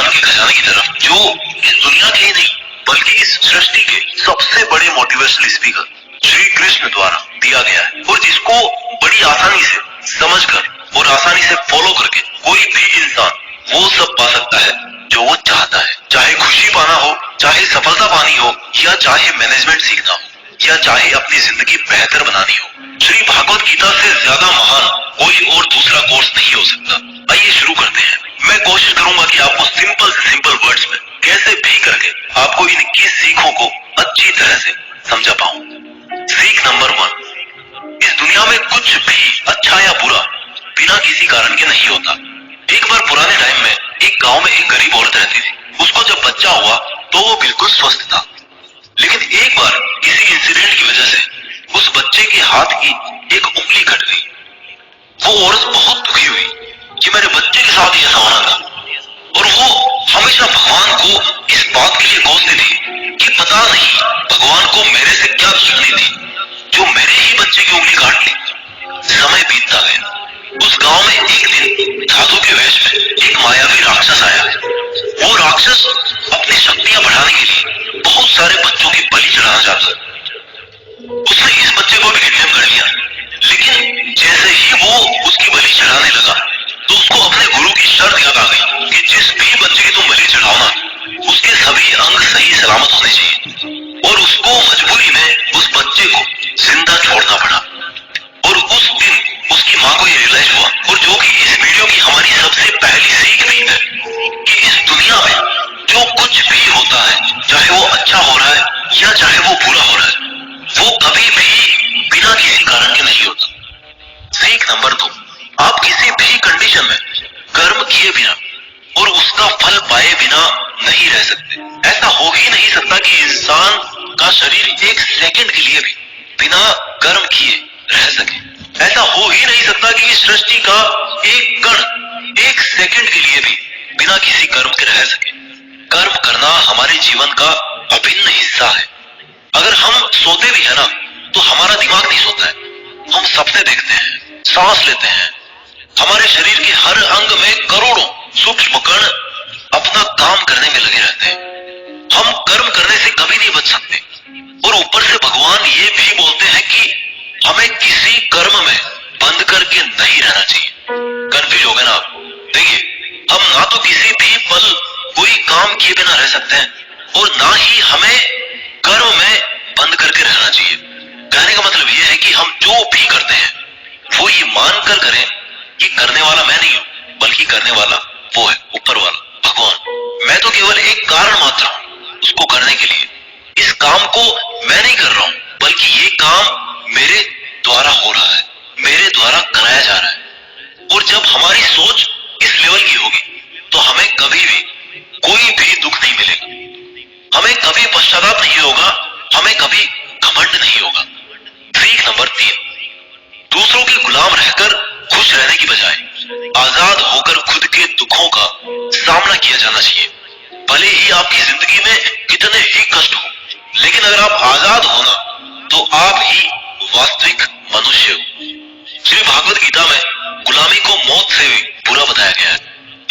ज्ञान के खजाने की तरफ, जो इस दुनिया के ही नहीं बल्कि इस सृष्टि के सबसे बड़े मोटिवेशनल स्पीकर श्री कृष्ण द्वारा दिया गया है, और जिसको बड़ी आसानी से समझकर और आसानी से फॉलो करके कोई भी इंसान वो सब पा सकता है जो वो चाहता है। चाहे खुशी पाना हो, चाहे सफलता पानी हो, या चाहे मैनेजमेंट सीखना हो, या चाहे अपनी जिंदगी बेहतर बनानी हो, श्री भागवत गीता से ज्यादा महान कोई और दूसरा कोर्स नहीं हो सकता। आइए शुरू करते हैं। मैं कोशिश करूंगा कि आपको सिंपल से सिंपल वर्ड्स में कैसे भी करके आपको इन 21 सीखों को अच्छी तरह से समझा पाऊं। सीख नंबर 1, इस दुनिया में कुछ भी अच्छा या बुरा बिना किसी कारण के नहीं होता। एक बार पुराने टाइम में एक गांव में एक गरीब औरत रहती थी। उसको जब बच्चा हुआ तो वो बिल्कुल स्वस्थ था, लेकिन एक बार किसी इंसिडेंट की वजह से उस बच्चे के हाथ की एक उंगली कट गई। वो औरत बहुत दुखी हुई कि मेरे बच्चे के साथ ऐसा होना था, और वो हमेशा भगवान को इस बात के लिए कोसती थी कि पता नहीं भगवान को मेरे से क्या दुश्मनी थी जो मेरे ही बच्चे की उंगली काट ली। समय बीतता गया। उस गांव में एक दिन साधु के वेश में एक मायावी राक्षस आया। वो राक्षस अपनी शक्तियां बढ़ाने के लिए बहुत सारे बच्चों की बलि चढ़ाना चाहता था। उसने इस बच्चे को भी किडनैप कर लिया, लेकिन जैसे ही वो उसकी बलि चढ़ाने लगा तो उसको अपने गुरु की शर्त याद आ गई कि जिस भी बच्चे की तुम बलि चढ़ाओ ना, उसके सभी अंग सही सलामत होने चाहिए, और उसको मजबूरी में उस बच्चे को जिंदा छोड़ना पड़ा। और उस दिन उसकी माँ को ये रियलाइज हुआ, और जो कि इस वीडियो की हमारी सबसे पहली सीख भी है, कि इस दुनिया में जो कुछ भी होता है, चाहे वो अच्छा हो रहा है या चाहे वो बुरा हो रहा है, वो कभी भी बिना किसी कारण के नहीं होता। सीख नंबर 2, आप किसी भी कंडीशन में कर्म किए बिना और उसका फल पाए बिना नहीं रह सकते। ऐसा हो ही नहीं सकता कि इंसान का शरीर एक सेकंड के लिए भी बिना कर्म किए रह सके। ऐसा हो ही नहीं सकता कि इस सृष्टि का एक कण एक सेकंड के लिए भी बिना किसी कर्म के रह सके। कर्म करना हमारे जीवन का अभिन्न हिस्सा है। अगर हम सोते भी है ना, तो हमारा दिमाग नहीं सोता है। हम सपने देखते हैं, सांस लेते हैं। हमारे शरीर के हर अंग में करोड़ों सूक्ष्म कण अपना काम करने में लगे रहते हैं। हम कर्म करने से कभी नहीं बच सकते, और ऊपर से भगवान ये भी बोलते हैं कि हमें किसी कर्म में बंद करके नहीं रहना चाहिए। कंफ्यूज हो गए ना आप? देखिए, हम ना तो किसी भी पल कोई काम किए बिना रह सकते हैं, और ना ही हमें कर्म में बंद करके रहना चाहिए। कहने का मतलब यह है कि हम जो भी करते हैं वो ये मानकर करें कि करने वाला मैं नहीं हूं, बल्कि करने वाला वो है, ऊपर वाला, भगवान। मैं तो केवल एक कारण मात्र हूं उसको करने के लिए। इस काम को मैं नहीं कर रहा हूं, बल्कि ये काम मेरे द्वारा हो रहा है, मेरे द्वारा कराया जा रहा है। और जब हमारी सोच इस लेवल की होगी तो हमें कभी भी कोई भी दुख नहीं मिलेगा, हमें कभी पश्चाताप नहीं होगा, हमें कभी घमंड नहीं होगा। सीख नंबर 3, दूसरों के गुलाम रहकर खुश रहने की बजाय आजाद होकर खुद के दुखों का सामना किया जाना चाहिए। भले ही आपकी जिंदगी में कितने ही कष्ट हो, लेकिन अगर आप आजाद हो ना, तो आप ही वास्तविक मनुष्य हो। श्री भागवत गीता में गुलामी को मौत से भी बुरा बताया गया है।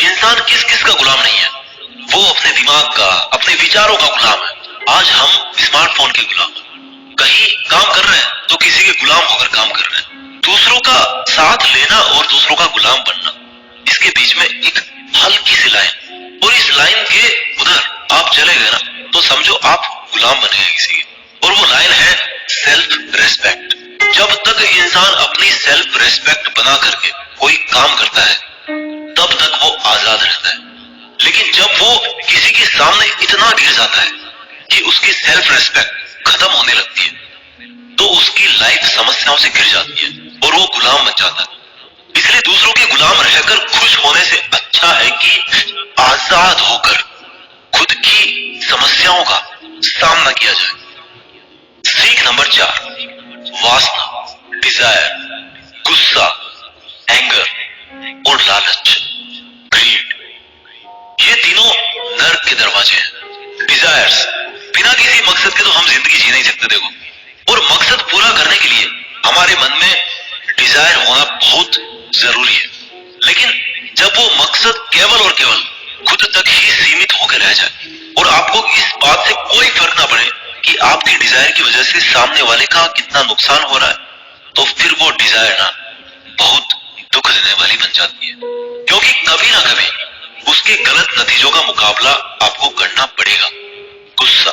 इंसान किस किस का गुलाम नहीं है? वो अपने दिमाग का, अपने विचारों का गुलाम है। आज हम स्मार्टफोन के गुलाम हैं। कहीं काम कर रहे हैं तो किसी के गुलाम होकर काम कर रहे हैं। दूसरों का साथ लेना और दूसरों का गुलाम बनना, इसके बीच में एक हल्की सी लाइन, और इस लाइन के उधर आप चले गए ना, तो समझो आप गुलाम बन गए किसी के। और वो लाइन है सेल्फ रेस्पेक्ट। जब तक इंसान अपनी सेल्फ रेस्पेक्ट बना करके कोई काम करता है, तब तक वो आजाद रहता है। लेकिन जब वो किसी के सामने इतना गिर जाता है कि उसकी सेल्फ रेस्पेक्ट खत्म होने लगती है, तो उसकी लाइफ समस्याओं से घिर जाती है और वो गुलाम बन जाता है। इसलिए दूसरों के गुलाम रहकर खुश होने से अच्छा है कि आजाद होकर खुद की समस्याओं का सामना किया जाए। सीख नंबर 4, वासना, डिजायर, गुस्सा, एंगर और लालच, ग्रीड, ये तीनों नर्क के दरवाजे हैं। डिजायर्स, बिना किसी मकसद के तो हम जिंदगी जी नहीं सकते। देखो, और मकसद पूरा करने के लिए हमारे मन में डिजायर होना बहुत जरूरी है। लेकिन जब वो मकसद केवल और केवल खुद तक ही सीमित होकर रह जाए और आपको इस बात से कोई फर्क ना पड़े कि आपकी डिजायर की वजह से सामने वाले का कितना नुकसान हो रहा है, तो फिर वो डिजायर ना बहुत दुख देने वाली बन जाती है, क्योंकि कभी ना कभी उसके गलत नतीजों का मुकाबला आपको करना पड़ेगा। गुस्सा,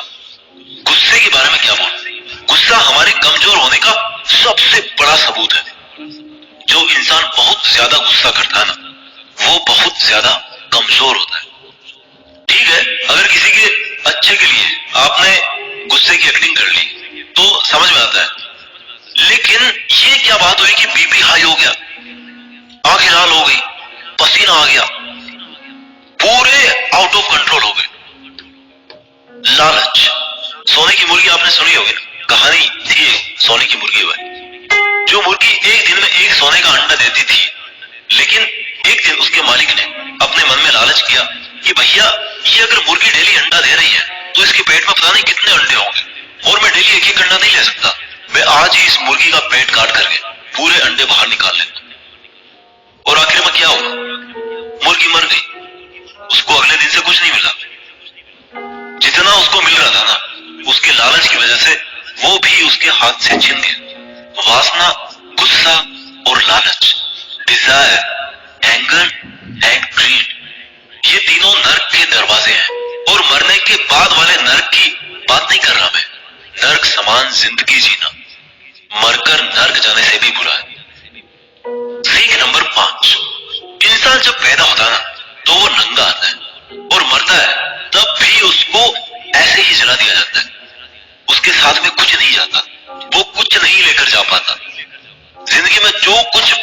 गुस्से के बारे में क्या बोलूं? गुस्सा हमारे कमजोर होने का सबसे बड़ा सबूत है। जो इंसान बहुत ज्यादा गुस्सा करता है ना, वो बहुत ज्यादा कमजोर होता है। ठीक है, अगर किसी के अच्छे के लिए आपने गुस्से की एक्टिंग कर ली तो समझ में आता है, लेकिन ये क्या बात हुई कि बीपी हाई हो गया, आंखें लाल हो गई, पसीना आ गया, पूरे आउट ऑफ कंट्रोल हो गए। लालच, सोने की मुर्गी आपने सुनी होगी ना, कहानी थी एक सोने की मुर्गी वाली। जो मुर्गी एक दिन में एक सोने का अंडा देती थी, लेकिन एक दिन उसके मालिक ने अपने मन में लालच किया कि भैया ये अगर मुर्गी डेली अंडा दे रही है तो इसके पेट में पता नहीं कितने अंडे होंगे और मैं डेली एक एक अंडा नहीं ले सकता, मैं आज ही इस मुर्गी का पेट काट करके पूरे अंडे बाहर निकाल लेता। और आखिर में क्या हुआ? मुर्गी मर गई, उसको अगले दिन से कुछ नहीं मिला। जितना उसको मिल रहा था ना, उसके लालच की वजह से वो भी उसके हाथ से छिन गया। वासना, गुस्सा और लालच, डिजायर, एंगर एंड ग्रीड, ये तीनों नर्क के दरवाजे हैं। और मरने के बाद वाले नर्क की बात नहीं कर रहा मैं, नर्क समान जिंदगी जीना मरकर नर्क जाने से भी बुरा है। सीख नंबर 5, इंसान जब पैदा होता है ना तो वो नंगा आता है और मरता है तब भी उसको ऐसे ही जला दिया जाता है। उसके साथ में कुछ नहीं जाता, वो कुछ नहीं लेकर जा पाता। जिंदगी में जो कुछ